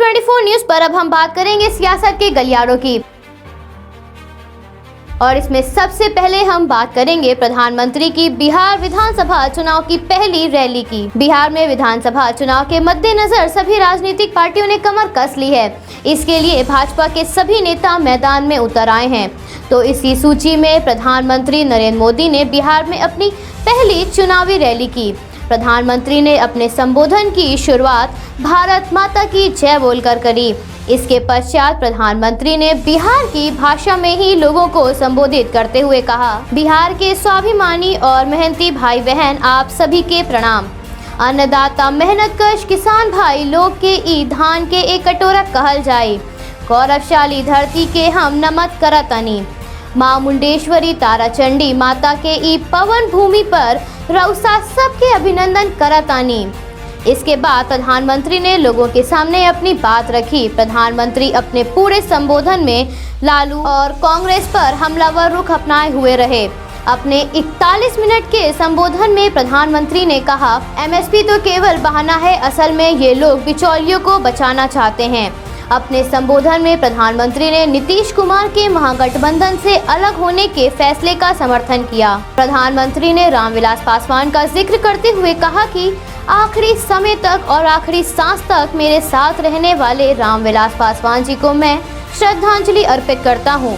T24 news पर अब हम बात करेंगे सियासत के गलियारों की, और इसमें सबसे पहले हम बात करेंगे प्रधानमंत्री की बिहार विधानसभा चुनाव की पहली रैली की। बिहार में विधानसभा चुनाव के मद्देनजर सभी राजनीतिक पार्टियों ने कमर कस ली है। इसके लिए भाजपा के सभी नेता मैदान में उतर आए हैं। तो इसी सूची में प्रधानमंत्री नरेंद्र मोदी ने बिहार में अपनी पहली चुनावी रैली की। प्रधानमंत्री ने अपने संबोधन की शुरुआत भारत माता की जय बोलकर करी। इसके पश्चात प्रधानमंत्री ने बिहार की भाषा में ही लोगों को संबोधित करते हुए कहा, बिहार के स्वाभिमानी और मेहनती भाई बहन आप सभी के प्रणाम। अन्नदाता मेहनतकश किसान भाई लोग के ई धान के एक कटोरा कहल जाए। गौरवशाली धरती के हम नमत करतनी। माँ मुंडेश्वरी ताराचंडी माता के ई पवन भूमि पर रउसा सबके अभिनंदन करतानी। इसके बाद प्रधानमंत्री ने लोगों के सामने अपनी बात रखी। प्रधानमंत्री अपने पूरे संबोधन में लालू और कांग्रेस पर हमलावर रुख अपनाए हुए रहे। अपने 41 मिनट के संबोधन में प्रधानमंत्री ने कहा, एमएसपी तो केवल बहाना है, असल में ये लोग बिचौलियों को बचाना चाहते हैं। अपने संबोधन में प्रधानमंत्री ने नीतीश कुमार के महागठबंधन से अलग होने के फैसले का समर्थन किया। प्रधानमंत्री ने रामविलास पासवान का जिक्र करते हुए कहा कि आखिरी समय तक और आखिरी सांस तक मेरे साथ रहने वाले रामविलास पासवान जी को मैं श्रद्धांजलि अर्पित करता हूं।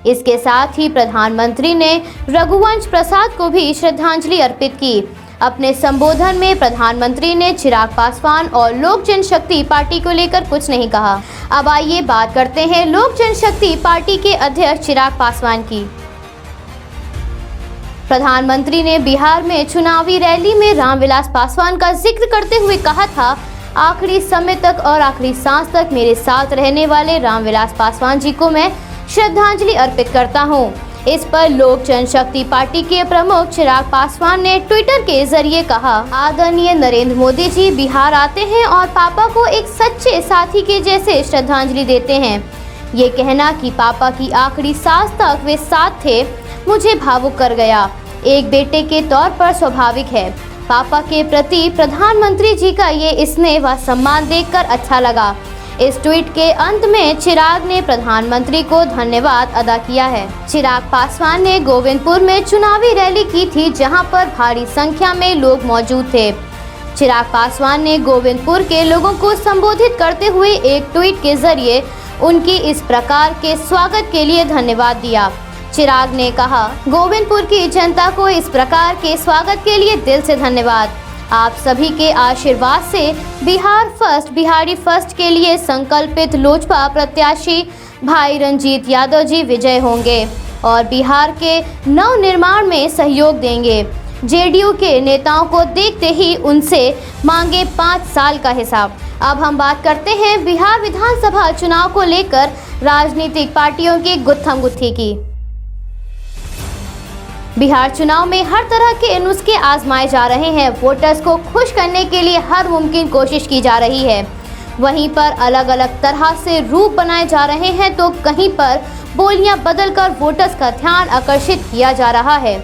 इसके साथ ही प्रधानमंत्री ने रघुवंश प्रसाद को भी श्रद्धांजलि अर्पित की। अपने संबोधन में प्रधानमंत्री ने चिराग पासवान और लोक जनशक्ति पार्टी को लेकर कुछ नहीं कहा। अब आइए बात करते हैं लोक जनशक्ति पार्टी के अध्यक्ष चिराग पासवान की। प्रधानमंत्री ने बिहार में चुनावी रैली में रामविलास पासवान का जिक्र करते हुए कहा था, आखिरी समय तक और आखिरी सांस तक मेरे साथ रहने वाले रामविलास पासवान जी को मैं श्रद्धांजलि अर्पित करता हूं। इस पर लोक जनशक्ति पार्टी के प्रमुख चिराग पासवान ने ट्विटर के जरिए कहा, आदरणीय नरेंद्र मोदी जी बिहार आते हैं और पापा को एक सच्चे साथी के जैसे श्रद्धांजलि देते हैं। ये कहना कि पापा की आखिरी सांस तक वे साथ थे मुझे भावुक कर गया। एक बेटे के तौर पर स्वाभाविक है। पापा के प्रति प्रधानमंत्री जी का ये स्नेह व सम्मान देखकर अच्छा लगा। इस ट्वीट के अंत में चिराग ने प्रधानमंत्री को धन्यवाद अदा किया है। चिराग पासवान ने गोविंदपुर में चुनावी रैली की थी, जहां पर भारी संख्या में लोग मौजूद थे। चिराग पासवान ने गोविंदपुर के लोगों को संबोधित करते हुए एक ट्वीट के जरिए उनकी इस प्रकार के स्वागत के लिए धन्यवाद दिया। चिराग ने कहा, गोविंदपुर की जनता को इस प्रकार के स्वागत के लिए दिल से धन्यवाद। आप सभी के आशीर्वाद से बिहार फर्स्ट बिहारी फर्स्ट के लिए संकल्पित लोजपा प्रत्याशी भाई रंजीत यादव जी विजय होंगे और बिहार के नव निर्माण में सहयोग देंगे। जेडीयू के नेताओं को देखते ही उनसे मांगे 5 साल का हिसाब। अब हम बात करते हैं बिहार विधानसभा चुनाव को लेकर राजनीतिक पार्टियों की गुत्थम गुत्थी की। बिहार चुनाव में हर तरह के नुस्खे आजमाए जा रहे हैं। वोटर्स को खुश करने के लिए हर मुमकिन कोशिश की जा रही है। वहीं पर अलग अलग तरह से रूप बनाए जा रहे हैं, तो कहीं पर बोलियां बदलकर वोटर्स का ध्यान आकर्षित किया जा रहा है।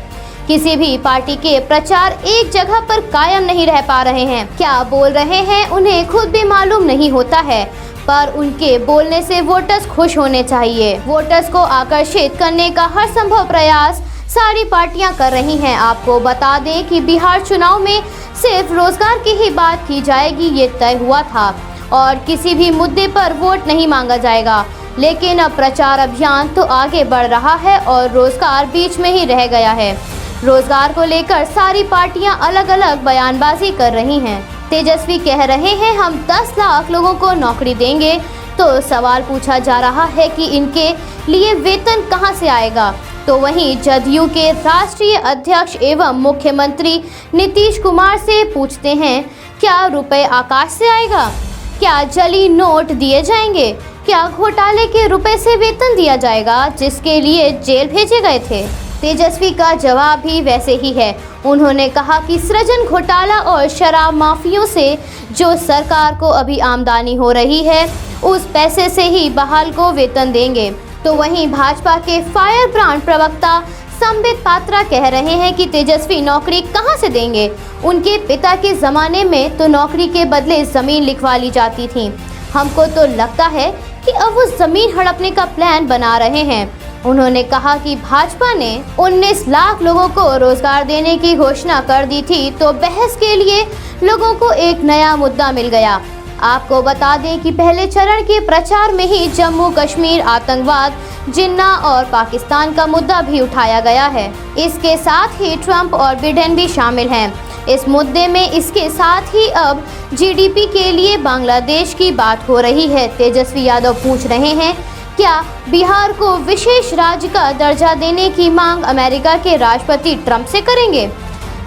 किसी भी पार्टी के प्रचार एक जगह पर कायम नहीं रह पा रहे हैं। क्या बोल रहे हैं उन्हें खुद भी मालूम नहीं होता है, पर उनके बोलने से वोटर्स खुश होने चाहिए। वोटर्स को आकर्षित करने का हर संभव प्रयास सारी पार्टियां कर रही हैं। आपको बता दें कि बिहार चुनाव में सिर्फ रोजगार की ही बात की जाएगी, ये तय हुआ था, और किसी भी मुद्दे पर वोट नहीं मांगा जाएगा। लेकिन अब प्रचार अभियान तो आगे बढ़ रहा है और रोजगार बीच में ही रह गया है। रोजगार को लेकर सारी पार्टियां अलग अलग बयानबाजी कर रही हैं। तेजस्वी कह रहे हैं हम 10 लाख लोगों को नौकरी देंगे, तो सवाल पूछा जा रहा है कि इनके लिए वेतन कहां से आएगा। तो वहीं जदयू के राष्ट्रीय अध्यक्ष एवं मुख्यमंत्री नीतीश कुमार से पूछते हैं, क्या रुपए आकाश से आएगा? क्या जली नोट दिए जाएंगे? क्या घोटाले के रुपए से वेतन दिया जाएगा जिसके लिए जेल भेजे गए थे? तेजस्वी का जवाब भी वैसे ही है। उन्होंने कहा कि सृजन घोटाला और शराब माफियों से जो सरकार को अभी आमदनी हो रही है, उस पैसे से ही बहाल को वेतन देंगे। तो वहीं भाजपा के फायर ब्रांड प्रवक्ता संबित पात्रा कह रहे हैं कि तेजस्वी नौकरी कहां से देंगे। उनके पिता के जमाने में तो नौकरी के बदले जमीन लिखवा ली जाती थी। हमको तो लगता है कि अब वो जमीन हड़पने का प्लान बना रहे हैं। उन्होंने कहा कि भाजपा ने 19 लाख लोगों को रोजगार देने की घोषणा कर दी थी, तो बहस के लिए लोगों को एक नया मुद्दा मिल गया। आपको बता दें कि पहले चरण के प्रचार में ही जम्मू कश्मीर, आतंकवाद, जिन्ना और पाकिस्तान का मुद्दा भी उठाया गया है। इसके साथ ही ट्रंप और बिडेन भी शामिल हैं इस मुद्दे में। इसके साथ ही अब जीडीपी के लिए बांग्लादेश की बात हो रही है। तेजस्वी यादव पूछ रहे हैं, क्या बिहार को विशेष राज्य का दर्जा देने की मांग अमेरिका के राष्ट्रपति ट्रंप से करेंगे?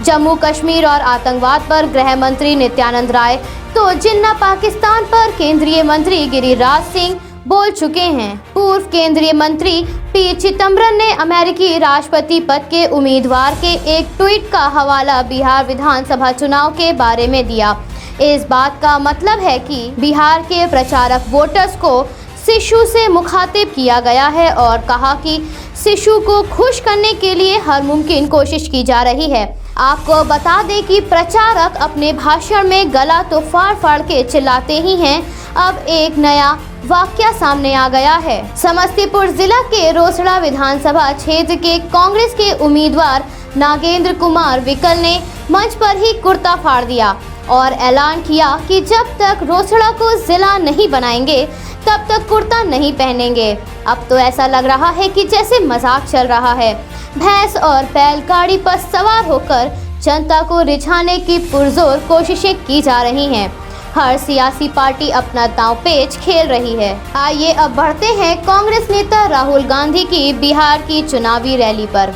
जम्मू कश्मीर और आतंकवाद पर गृह मंत्री नित्यानंद राय तो जिन्ना पाकिस्तान पर केंद्रीय मंत्री गिरिराज सिंह बोल चुके हैं। पूर्व केंद्रीय मंत्री पी चिदम्बरम ने अमेरिकी राष्ट्रपति पद के उम्मीदवार के एक ट्वीट का हवाला बिहार विधानसभा चुनाव के बारे में दिया। इस बात का मतलब है कि बिहार के प्रचारक वोटर्स को शिशु से मुखातिब किया गया है और कहा कि शिशु को खुश करने के लिए हर मुमकिन कोशिश की जा रही है। आपको बता दें कि प्रचारक अपने भाषण में गला तो फाड़ फाड़ के चिल्लाते ही हैं। अब एक नया वाकया सामने आ गया है। समस्तीपुर जिला के रोसड़ा विधानसभा क्षेत्र के कांग्रेस के उम्मीदवार नागेंद्र कुमार विकल ने मंच पर ही कुर्ता फाड़ दिया और ऐलान किया कि जब तक रोसड़ा को जिला नहीं बनाएंगे तब तक कुर्ता नहीं पहनेंगे। अब तो ऐसा लग रहा है कि जैसे मजाक चल रहा है। भैंस और बैलगाड़ी पर सवार होकर जनता को रिझाने की पुरजोर कोशिशें की जा रही हैं। हर सियासी पार्टी अपना दांव पेच खेल रही है। आइए अब बढ़ते हैं कांग्रेस नेता राहुल गांधी की बिहार की चुनावी रैली पर।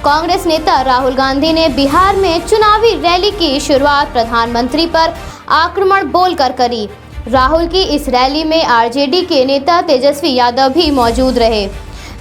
कांग्रेस नेता राहुल गांधी ने बिहार में चुनावी रैली की शुरुआत प्रधानमंत्री पर आक्रमण बोलकर करी। राहुल की इस रैली में आरजेडी के नेता तेजस्वी यादव भी मौजूद रहे।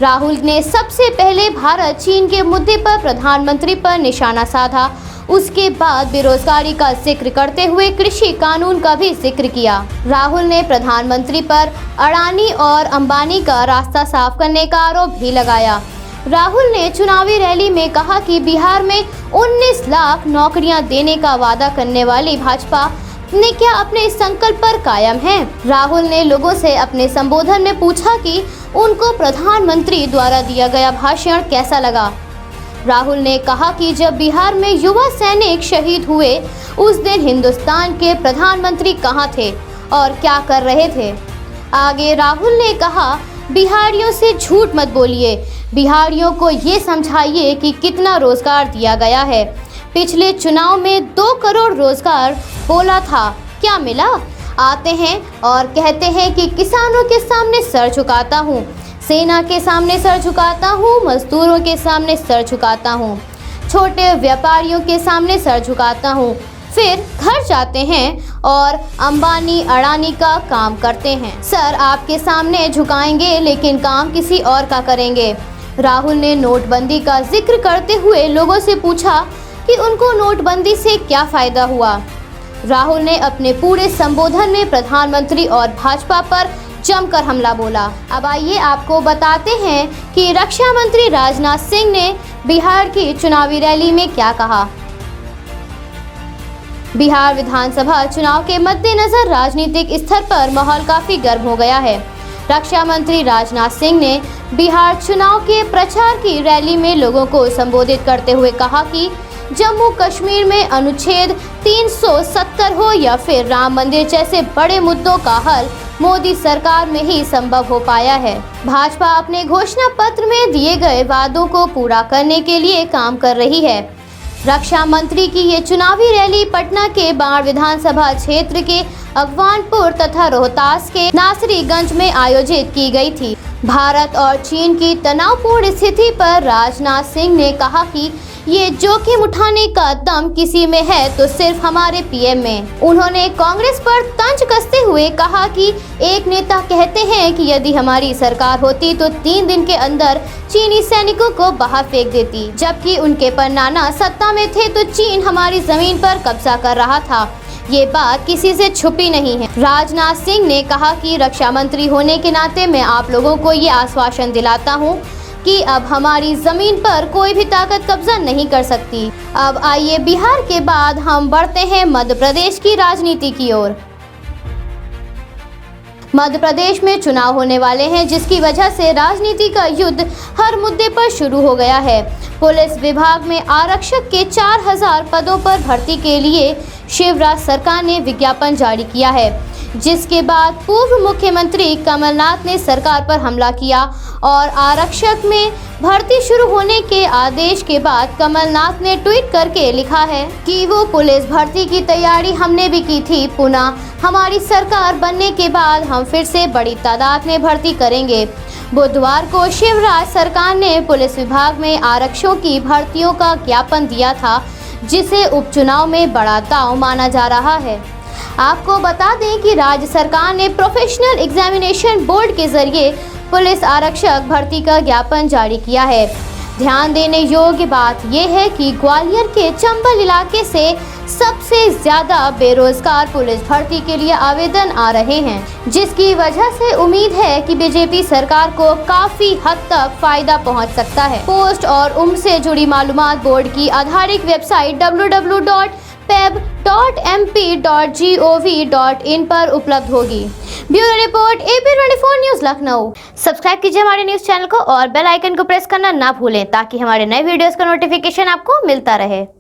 राहुल ने सबसे पहले भारत चीन के मुद्दे पर प्रधानमंत्री पर निशाना साधा। उसके बाद बेरोजगारी का जिक्र करते हुए कृषि कानून का भी जिक्र किया। राहुल ने प्रधानमंत्री पर अडानी और अंबानी का रास्ता साफ करने का आरोप भी लगाया। राहुल ने चुनावी रैली में कहा कि बिहार में 19 लाख नौकरियां देने का वादा करने वाली भाजपा ने क्या अपने संकल्प पर कायम है? राहुल ने लोगों से अपने संबोधन में पूछा कि उनको प्रधानमंत्री द्वारा दिया गया भाषण कैसा लगा। राहुल ने कहा कि जब बिहार में युवा सैनिक शहीद हुए उस दिन हिंदुस्तान के प्रधानमंत्री कहां थे और क्या कर रहे थे। आगे राहुल ने कहा, बिहारियों से झूठ मत बोलिए, बिहारियों को ये समझाइए कि कितना रोजगार दिया गया है। पिछले चुनाव में 2 करोड़ रोजगार बोला था, क्या मिला? आते हैं और कहते हैं कि किसानों के सामने सर झुकाता हूँ, सेना के सामने सर झुकाता हूँ, मजदूरों के सामने सर झुकाता हूँ, छोटे व्यापारियों के सामने सर झुकाता हूँ। फिर घर जाते हैं और अंबानी अडानी का काम करते हैं। सर आपके सामने झुकाएंगे लेकिन काम किसी और का करेंगे। राहुल ने नोटबंदी का जिक्र करते हुए लोगों से पूछा कि उनको नोटबंदी से क्या फायदा हुआ। राहुल ने अपने पूरे संबोधन में प्रधानमंत्री और भाजपा पर जमकर हमला बोला। अब आइए आपको बताते हैं कि रक्षा मंत्री राजनाथ सिंह ने बिहार की चुनावी रैली में क्या कहा। बिहार विधानसभा चुनाव के मद्देनजर राजनीतिक स्तर पर माहौल काफी गर्म हो गया है। रक्षा मंत्री राजनाथ सिंह ने बिहार चुनाव के प्रचार की रैली में लोगों को संबोधित करते हुए कहा कि जम्मू कश्मीर में अनुच्छेद 370 हो या फिर राम मंदिर जैसे बड़े मुद्दों का हल मोदी सरकार में ही संभव हो पाया है। भाजपा अपने घोषणा पत्र में दिए गए वादों को पूरा करने के लिए काम कर रही है। रक्षा मंत्री की ये चुनावी रैली पटना के बाढ़ विधानसभा क्षेत्र के अगवानपुर तथा रोहतास के नासरीगंज में आयोजित की गई थी। भारत और चीन की तनावपूर्ण स्थिति पर राजनाथ सिंह ने कहा कि ये जोखिम उठाने का दम किसी में है तो सिर्फ हमारे पीएम में। उन्होंने कांग्रेस पर तंज कसते हुए कहा कि एक नेता कहते हैं कि यदि हमारी सरकार होती तो 3 दिन के अंदर चीनी सैनिकों को बाहर फेंक देती, जबकि उनके परनाना सत्ता में थे तो चीन हमारी जमीन पर कब्जा कर रहा था। ये बात किसी से छुपी नहीं है। राजनाथ सिंह ने कहा कि रक्षा मंत्री होने के नाते मैं आप लोगों को ये आश्वासन दिलाता हूँ कि अब हमारी जमीन पर कोई भी ताकत कब्जा नहीं कर सकती। अब आइए बिहार के बाद हम बढ़ते हैं मध्य प्रदेश की राजनीति की ओर। मध्य प्रदेश में चुनाव होने वाले हैं, जिसकी वजह से राजनीति का युद्ध हर मुद्दे पर शुरू हो गया है। पुलिस विभाग में आरक्षक के 4000 पदों पर भर्ती के लिए शिवराज सरकार ने विज्ञापन जारी किया है, जिसके बाद पूर्व मुख्यमंत्री कमलनाथ ने सरकार पर हमला किया और आरक्षक में भर्ती शुरू होने के आदेश के बाद कमलनाथ ने ट्वीट करके लिखा है कि वो पुलिस भर्ती की तैयारी हमने भी की थी, पुनः हमारी सरकार बनने के बाद हम फिर से बड़ी तादाद में भर्ती करेंगे। बुधवार को शिवराज सरकार ने पुलिस विभाग में आरक्षकों की भर्तियों का ज्ञापन दिया था, जिसे उपचुनाव में बड़ा दांव माना जा रहा है। आपको बता दें कि राज्य सरकार ने प्रोफेशनल एग्जामिनेशन बोर्ड के जरिए पुलिस आरक्षक भर्ती का ज्ञापन जारी किया है। ध्यान देने योग्य बात यह है कि ग्वालियर के चंबल इलाके से सबसे ज्यादा बेरोजगार पुलिस भर्ती के लिए आवेदन आ रहे हैं, जिसकी वजह से उम्मीद है कि बीजेपी सरकार को काफी हद तक फायदा पहुंच सकता है। पोस्ट और उम्र से जुड़ी मालूमात बोर्ड की आधिकारिक वेबसाइट www.peb.mp.gov.in पर उपलब्ध होगी। Bureau report AP24 news Lucknow. Subscribe कीजिए हमारे न्यूज चैनल को और बेल आइकन को प्रेस करना ना भूलें, ताकि हमारे नए वीडियोस का नोटिफिकेशन आपको मिलता रहे।